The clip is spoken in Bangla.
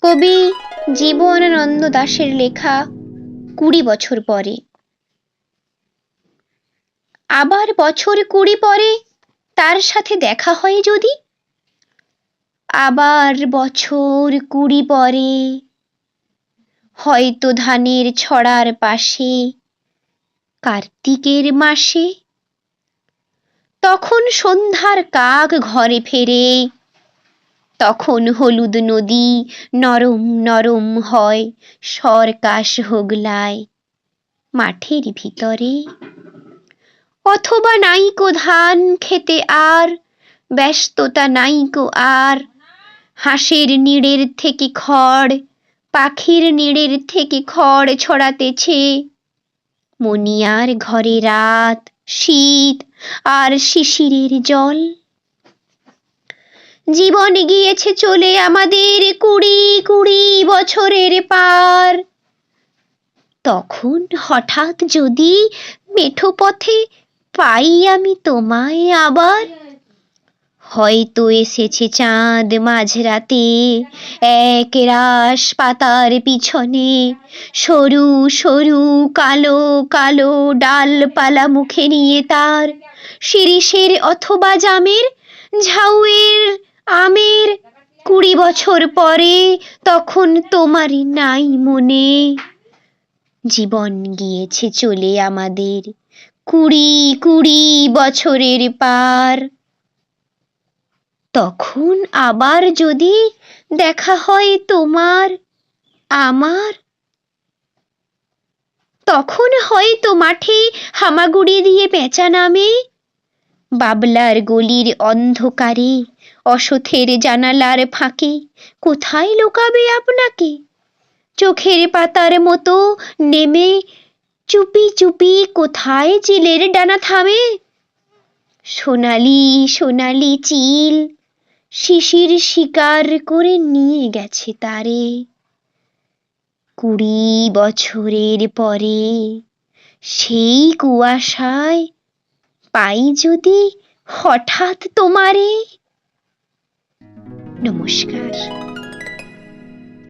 কবি জীবনানন্দ দাশের লেখা 20 বছর পরে। আবার বছর 20 পরে তার সাথে দেখা হয় যদি, আবার বছর 20 পরে হয়তো ধানের ছড়ার পাশে কার্তিকের মাসে, তখন সন্ধ্যার কাক ঘরে ফেরে, তখন হলুদ নদী নরম নরম হয় সরকাশ হোগলায় মাঠের ভিতরে। অথবা নাইকো ধান খেতে আর ব্যস্ততা নাইকো আর, হাঁসের নিড়ের থেকে খড়, পাখির নিড়ের থেকে খড় ছড়াতেছে। মনিয়ার ঘরে রাত, শীত আর শিশিরের জল। জীবন গিয়েছে চলে আমাদের 20 বছরের পার। তখন হঠাৎ যদি মেঠো পথে পাই আমি তোমায় আবার, হয়তো এসেছে চাঁদ মাঝরাতে এক রাশ পাতার পিছনে, সরু সরু কালো কালো ডালপালা মুখে নিয়ে তার, শিরীষের অথবা জামের, ঝাউয়ের, আমের। 20 বছর পরে তখন তোমারই নাই মনে, জীবন গিয়েছে চলে আমাদের 20 বছরের পার। তখন আবার যদি দেখা হয় তোমার আমার, তখন হয়তো মাঠে হামাগুড়ি দিয়ে পেঁচা নামে, বাবলার গলির অন্ধকারে অসথের জানালার ফাঁকে কোথায় লুকাবে আপনাকে, চোখের পাতার মতো নেমে চুপি চুপি কোথায় চিলের ডানা থামে। সোনালি সোনালি চিল শিশির শিকার করে নিয়ে গেছে তারে। 20 বছরের পরে সেই কুয়াশায় পাই যদি হঠাৎ তোমারে। নমস্কার।